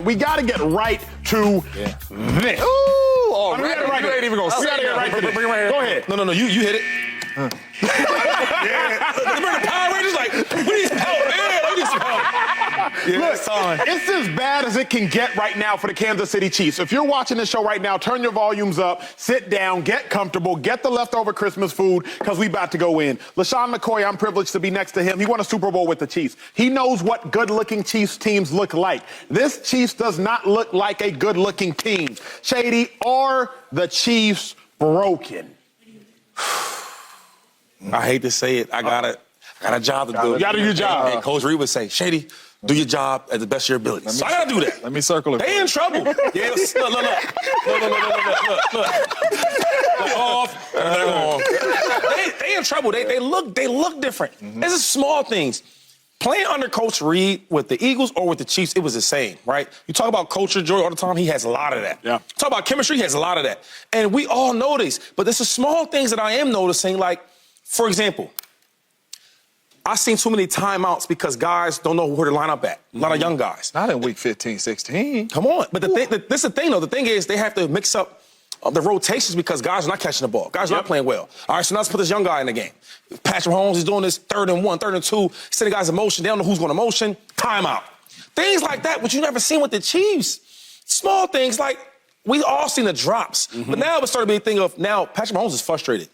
we got to get right to this. Ooh, oh, we got to right. You ain't even going to say it. Right to this. Bring it right here. Go ahead. No, you hit it. Yeah. Remember the Power Rangers? Like, we need some help, man. We need some help. Look, it's as bad as it can get right now for the Kansas City Chiefs. If you're watching this show right now, turn your volumes up, sit down, get comfortable, get the leftover Christmas food, because we about to go in. LeSean McCoy, I'm privileged to be next to him. He won a Super Bowl with the Chiefs. He knows what good-looking Chiefs teams look like. This Chiefs does not look like a good-looking team. Shady, are the Chiefs broken? I hate to say it. I got a job to do. You got to do your job. And Coach Reed would say, Shady, do your job at the best of your ability. So I got to do that. Let me circle it. They in trouble. Yeah, look. Off. They in trouble. They look different. This is small things. Playing under Coach Reed with the Eagles or with the Chiefs, it was the same, right? You talk about culture, Joy, all the time, he has a lot of that. Yeah. Talk about chemistry, he has a lot of that. And we all know this, but there's some small things that I am noticing, like, for example, I've seen too many timeouts because guys don't know where to line up at. A lot of young guys. Not in week 15, 16. Come on. But this is the thing, though. The thing is they have to mix up the rotations because guys are not catching the ball. Guys are not playing well. All right, so now let's put this young guy in the game. Patrick Mahomes is doing this 3rd and 1, 3rd and 2, sending guys in motion. They don't know who's going to motion. Timeout. Things like that, which you never seen with the Chiefs. Small things like we all seen the drops. But now it's starting to be a thing of now Patrick Mahomes is frustrated.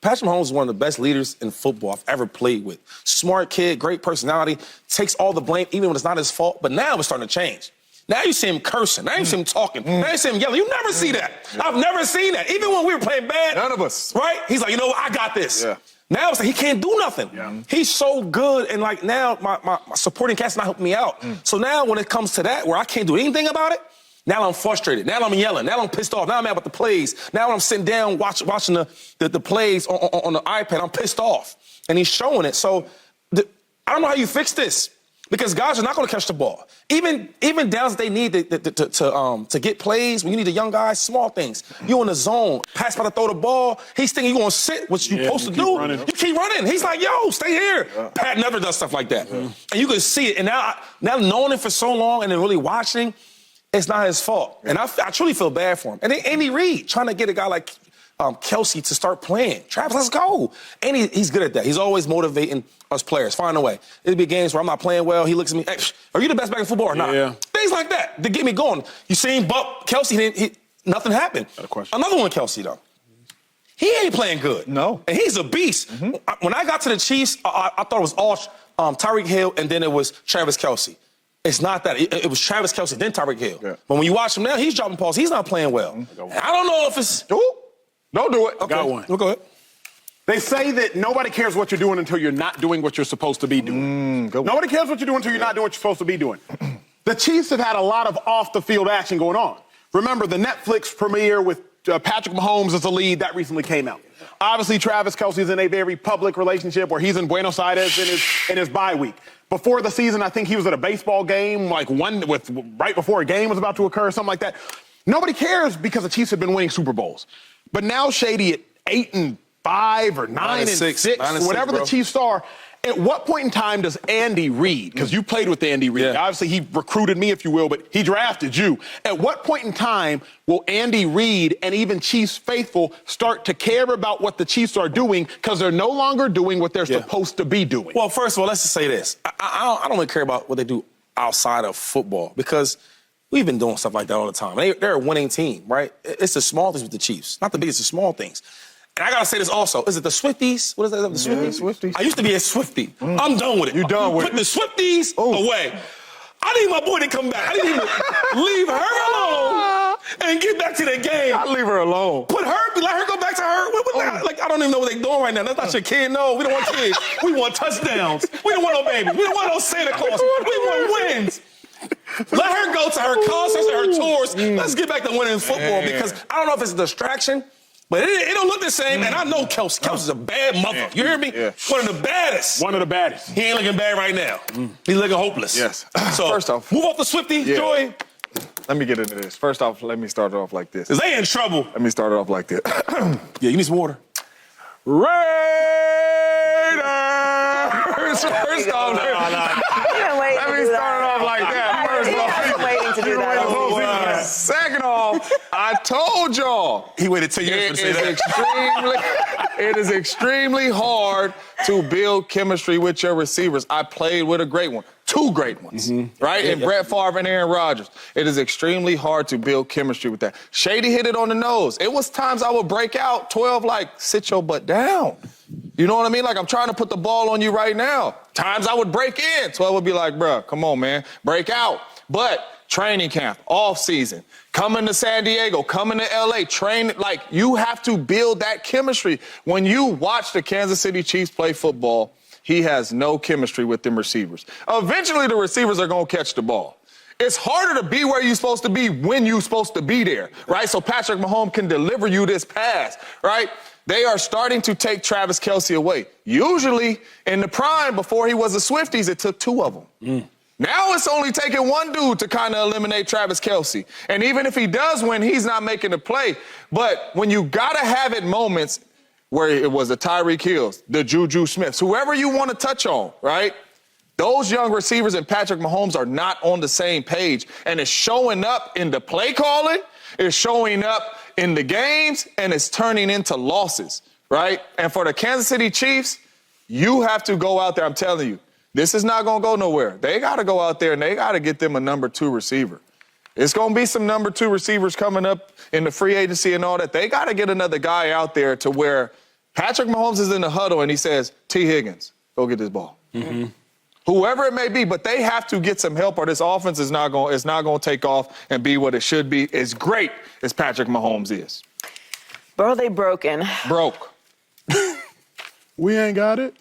Patrick Mahomes is one of the best leaders in football I've ever played with. Smart kid, great personality, takes all the blame even when it's not his fault. But now it's starting to change. Now you see him cursing. Now you see him talking. Now you see him yelling. You never see that. I've never seen that. Even when we were playing bad. None of us. Right? He's like, you know what? I got this. Yeah. Now it's like he can't do nothing. Yeah. He's so good. And like now my supporting cast is not helping me out. So now when it comes to that where I can't do anything about it, now I'm frustrated. Now I'm yelling. Now I'm pissed off. Now I'm mad about the plays. Now when I'm sitting down watching the plays on the iPad, I'm pissed off. And he's showing it. So I don't know how you fix this because guys are not going to catch the ball. Even downs that they need to get plays, when you need the young guys, small things. You in the zone, pass by to throw the ball. He's thinking you're going to sit, what you're supposed to do. You keep running. He's like, yo, stay here. Yeah. Pat never does stuff like that. And you can see it. And now knowing it for so long and then really watching, it's not his fault. And I truly feel bad for him. And then Andy Reid trying to get a guy like Kelsey to start playing. Travis, let's go. And he's good at that. He's always motivating us players. Find a way. It'll be games where I'm not playing well. He looks at me, hey, are you the best back in football or not? Yeah. Things like that to get me going. You seen Buck Kelsey, nothing happened. Got a question. Another one, Kelsey, though. He ain't playing good. No. And he's a beast. When I got to the Chiefs, I thought it was all Tyreek Hill and then it was Travis Kelsey. It's not that. It was Travis Kelsey, then Tyreek Hill. Yeah. But when you watch him now, he's dropping balls. He's not playing well. I don't know if it's... Don't do it. Okay. Got one. We'll go ahead. They say that nobody cares what you're doing until you're not doing what you're supposed to be doing. Nobody cares what you're doing until you're not doing what you're supposed to be doing. The Chiefs have had a lot of off-the-field action going on. Remember, the Netflix premiere with Patrick Mahomes as the lead, that recently came out. Obviously, Travis Kelsey's in a very public relationship where he's in Buenos Aires in his bye week. Before the season, I think he was at a baseball game, right before a game was about to occur, something like that. Nobody cares because the Chiefs have been winning Super Bowls. But now Shady at 8-5 or 9-6, whatever the Chiefs are, at what point in time does Andy Reid, because you played with Andy Reid, obviously he recruited me, if you will, but he drafted you. At what point in time will Andy Reid and even Chiefs faithful start to care about what the Chiefs are doing because they're no longer doing what they're supposed to be doing? Well, first of all, let's just say this. I don't really care about what they do outside of football because we've been doing stuff like that all the time. They're a winning team, right? It's the small things with the Chiefs, not the biggest, the small things. And I got to say this also. Is it the Swifties? What is that? The Swifties? Swifties. I used to be a Swiftie. I'm done with it. You done with it. Put the Swifties away. I need my boy to come back. I need him to leave her alone and get back to the game. I leave her alone. Let her go back to her. Like, I don't even know what they're doing right now. That's not your kid. No, we don't want kids. We want touchdowns. We don't want no babies. We don't want no Santa Claus. We want wins. Let her go to her concerts and her tours. Let's get back to winning football because I don't know if it's a distraction, but it don't look the same. And I know Kelsey. Kelsey's a bad mother. You hear me? One of the baddest. One of the baddest. He ain't looking bad right now. He's looking hopeless. Yes. So first off, move off the Swiftie, Joy. Let me get into this. First off, let me start it off like this. They in trouble. Let me start it off like this. You need some water. Raiders! First off, let me start it off like that. First off, waiting to do that. I told y'all. He waited 10 years to say that. It is extremely hard to build chemistry with your receivers. I played with a great one. 2 great ones, right? And Brett Favre and Aaron Rodgers. It is extremely hard to build chemistry with that. Shady hit it on the nose. It was times I would break out 12, like, sit your butt down. You know what I mean? Like, I'm trying to put the ball on you right now. Times I would break in. 12 would be like, bruh, come on, man. Break out. But training camp, off season, coming to San Diego, coming to LA, train, like, you have to build that chemistry. When you watch the Kansas City Chiefs play football, he has no chemistry with them receivers. Eventually, the receivers are going to catch the ball. It's harder to be where you're supposed to be when you're supposed to be there, right? So Patrick Mahomes can deliver you this pass, right? They are starting to take Travis Kelce away. Usually, in the prime, before he was a Swifties, it took 2 of them. Now it's only taking 1 dude to kind of eliminate Travis Kelce. And even if he does win, he's not making the play. But when you got to have it moments where it was the Tyreek Hills, the Juju Smiths, whoever you want to touch on, right? Those young receivers and Patrick Mahomes are not on the same page. And it's showing up in the play calling, it's showing up in the games, and it's turning into losses, right? And for the Kansas City Chiefs, you have to go out there, I'm telling you, this is not going to go nowhere. They got to go out there and they got to get them a number 2 receiver. It's going to be some number 2 receivers coming up in the free agency and all that. They got to get another guy out there to where Patrick Mahomes is in the huddle and he says, T. Higgins, go get this ball. Whoever it may be, but they have to get some help or this offense is not going to take off and be what it should be. As great as Patrick Mahomes is. Bro, are they broken? Broke. We ain't got it.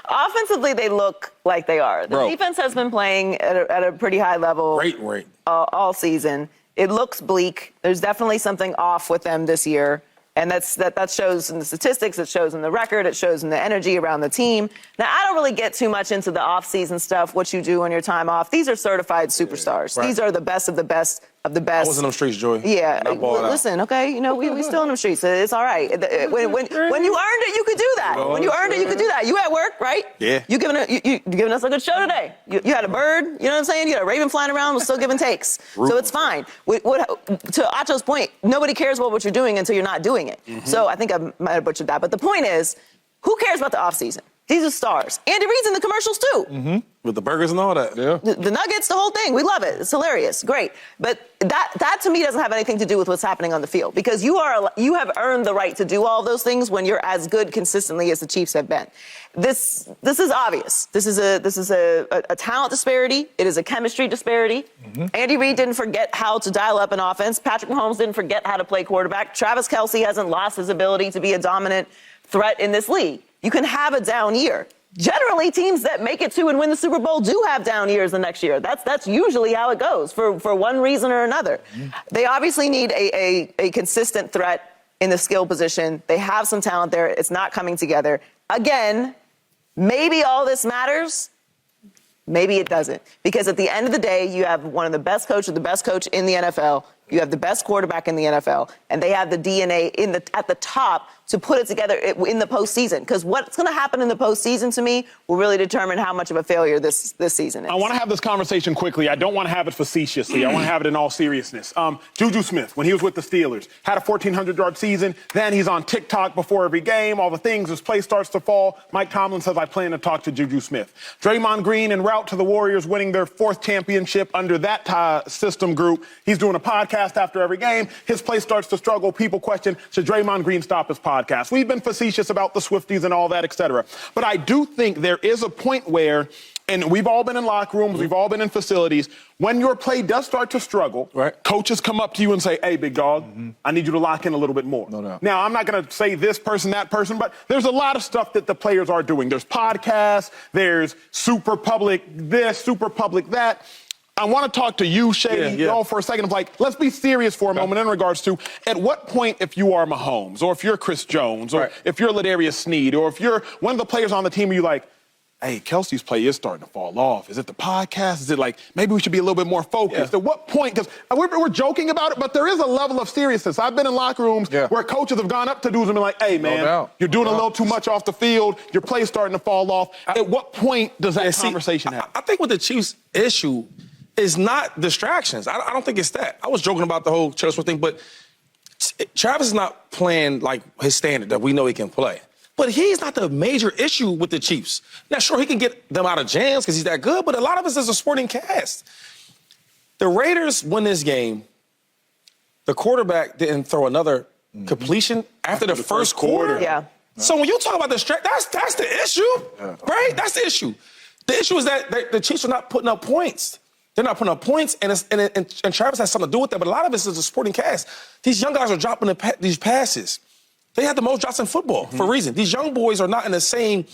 Offensively, they look like they are. The defense has been playing at a pretty high level Great rate. All season. It looks bleak. There's definitely something off with them this year. And that shows in the statistics, it shows in the record, it shows in the energy around the team. Now, I don't really get too much into the off-season stuff, what you do on your time off. These are certified superstars. Right. These are the best of the best of the best. I was in them streets, Joy. Yeah. Listen, okay, we still in them streets. It's all right. When you earned it, you could do that. When you earned it, you could do that. You at work, right? Yeah. You giving us a good show today. You had a bird, you know what I'm saying? You had a raven flying around, was still giving takes. So it's fine. To Acho's point, nobody cares about what you're doing until you're not doing it. So I think I might have butchered that. But the point is, who cares about the offseason? These are stars. Andy Reid's in the commercials, too. With the burgers and all that. Yeah. The Nuggets, the whole thing. We love it. It's hilarious. Great. But that to me doesn't have anything to do with what's happening on the field because you have earned the right to do all those things when you're as good consistently as the Chiefs have been. This is obvious. This is a talent disparity. It is a chemistry disparity. Andy Reid didn't forget how to dial up an offense. Patrick Mahomes didn't forget how to play quarterback. Travis Kelce hasn't lost his ability to be a dominant threat in this league. You can have a down year. Generally, teams that make it to and win the Super Bowl do have down years the next year. That's usually how it goes for one reason or another. They obviously need a consistent threat in the skill position. They have some talent there. It's not coming together. Again, maybe all this matters. Maybe it doesn't. Because at the end of the day, you have one of the best coach in the NFL. You have the best quarterback in the NFL, and they have the DNA at the top to put it together in the postseason. Because what's going to happen in the postseason to me will really determine how much of a failure this season is. I want to have this conversation quickly. I don't want to have it facetiously. I want to have it in all seriousness. Juju Smith, when he was with the Steelers, had a 1,400-yard season. Then he's on TikTok before every game. All the things, his play starts to fall. Mike Tomlin says, I plan to talk to Juju Smith. Draymond Green en route to the Warriors winning their 4th championship under that system group. He's doing a podcast after every game. His play starts to struggle. People question, should Draymond Green stop his podcast? We've been facetious about the Swifties and all that, et cetera. But I do think there is a point where, and we've all been in locker rooms, we've all been in facilities, when your play does start to struggle, coaches come up to you and say, hey, big dog, I need you to lock in a little bit more. No doubt. Now, I'm not going to say this person, that person, but there's a lot of stuff that the players are doing. There's podcasts, there's super public this, super public that. I want to talk to you, Shady, y'all for a second. Of like, let's be serious for a moment in regards to at what point, if you are Mahomes, or if you're Chris Jones, or if you're Ladarius Sneed, or if you're one of the players on the team, you're like, hey, Kelsey's play is starting to fall off. Is it the podcast? Is it like, maybe we should be a little bit more focused? At what point? Because we're joking about it, but there is a level of seriousness. I've been in locker rooms where coaches have gone up to dudes and been like, hey, man, you're doing a little too much off the field. Your play's starting to fall off. At what point does that conversation happen? I think with the Chiefs' issue is not distractions. I don't think it's that. I was joking about the whole Taylor Swift thing, but Travis is not playing like his standard that we know he can play. But he's not the major issue with the Chiefs. Now, sure, he can get them out of jams because he's that good, but a lot of us is a sporting cast. The Raiders win this game. The quarterback didn't throw another completion after the first quarter. Yeah. So when you talk about that's the issue, right? That's the issue. The issue is that the Chiefs are not putting up points. They're not putting up points, and Travis has something to do with that, but a lot of it is a supporting cast. These young guys are dropping these passes. They had the most drops in football for a reason. These young boys are not in the same,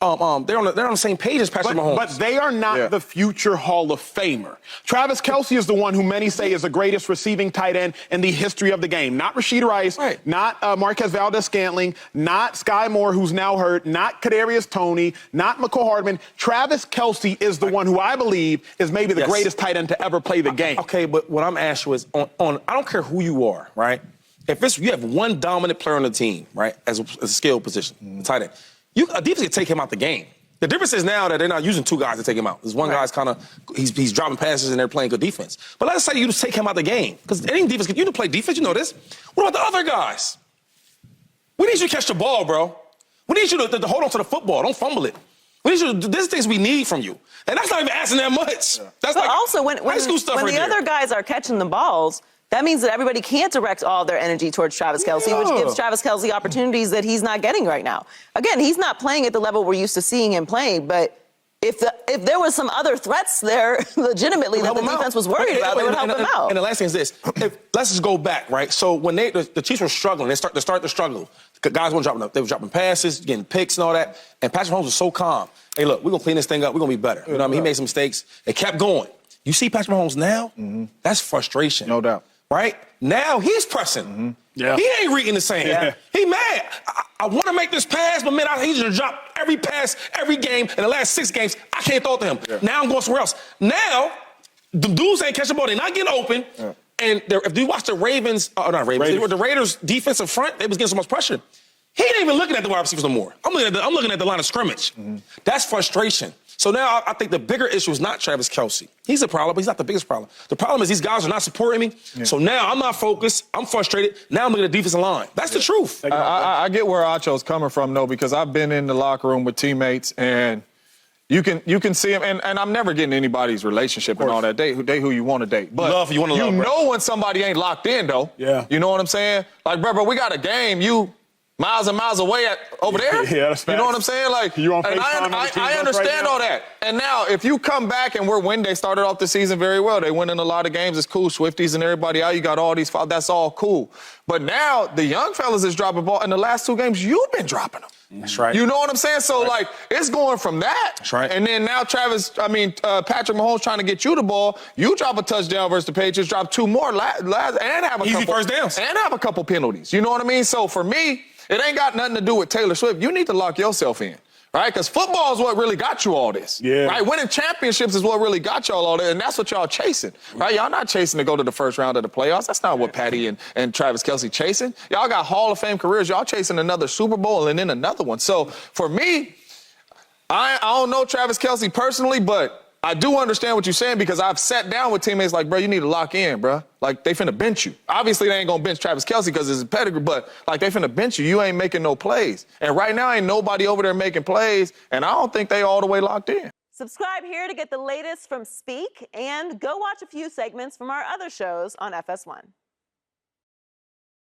they're on the same page as Patrick Mahomes. But they are not the future Hall of Famer. Travis Kelce is the one who many say is the greatest receiving tight end in the history of the game. Not Rashid Rice, not Marquez Valdez-Scantling, not Sky Moore, who's now hurt, not Kadarius Toney, not McCall Hardman. Travis Kelce is the one who I believe is maybe the greatest tight end to ever play the game. Okay, but what I'm asking you is, I don't care who you are, right? If you have one dominant player on the team, right, as a skill position, tight end, a defense can take him out the game. The difference is now that they're not using two guys to take him out. There's one guy's kind of, he's dropping passes and they're playing good defense. But let's say you just take him out the game. Because any defense, you can play defense, you know this. What about the other guys? We need you to catch the ball, bro. We need you to hold on to the football. Don't fumble it. We need you to, there's things we need from you. And that's not even asking that much. That's but like also, when high school stuff when right the there. other guys are catching the balls, that means that everybody can't direct all their energy towards Travis Kelce, which gives Travis Kelce opportunities that he's not getting right now. Again, he's not playing at the level we're used to seeing him playing, but if there was some other threats there legitimately that the defense was worried about, they would help him out. And the last thing is this. Let's just go back, right? So when the Chiefs were struggling, they start to struggle. The guys weren't dropping up. They were dropping passes, getting picks and all that. And Patrick Mahomes was so calm. Hey, look, we're going to clean this thing up. We're going to be better. You know what I mean? He made some mistakes. They kept going. You see Patrick Mahomes now? That's frustration. No doubt. Right? Now he's pressing. He ain't reading the same. He mad. I want to make this pass, but man, he just dropped every pass, every game. In the last 6 games, I can't throw it to him. Now I'm going somewhere else. Now, the dudes ain't catching the ball. They're not getting open. And if you watch the the Raiders' defensive front, they was getting so much pressure. He ain't even looking at the wide receivers no more. I'm looking at the line of scrimmage. That's frustration. So now I think the bigger issue is not Travis Kelce. He's a problem, but he's not the biggest problem. The problem is these guys are not supporting me. So now I'm not focused. I'm frustrated. Now I'm looking at the defensive line. That's the truth. I get where Acho's coming from, though, because I've been in the locker room with teammates, and you can see them. And I'm never getting anybody's relationship and all that. Date who you want to date. But you know when somebody ain't locked in, though. You know what I'm saying? Like, bro, we got a game. You miles and miles away over there. That's you know what I'm saying? Like, you on and I understand all that. And now, if you come back and we're winning, they started off the season very well. They win in a lot of games. It's cool. Swifties and everybody out. You got all these fouls. That's all cool. But now the young fellas is dropping ball. In the last 2 games, you've been dropping them. That's right. You know what I'm saying? So, like, it's going from that. That's right. And then now Patrick Mahomes trying to get you the ball. You drop a touchdown versus the Patriots, drop 2 more, and have a easy first downs. And have a couple penalties. You know what I mean? So, for me, it ain't got nothing to do with Taylor Swift. You need to lock yourself in, right? Because football is what really got you all this, right? Winning championships is what really got y'all all this, and that's what y'all chasing, right? Y'all not chasing to go to the first round of the playoffs. That's not what Patty and Travis Kelce chasing. Y'all got Hall of Fame careers. Y'all chasing another Super Bowl and then another one. So, for me, I don't know Travis Kelce personally, but I do understand what you're saying because I've sat down with teammates like, bro, you need to lock in, bro. Like, they finna bench you. Obviously, they ain't gonna bench Travis Kelce because it's a pedigree, but, like, they finna bench you. You ain't making no plays. And right now, ain't nobody over there making plays, and I don't think they all the way locked in. Subscribe here to get the latest from Speak, and go watch a few segments from our other shows on FS1.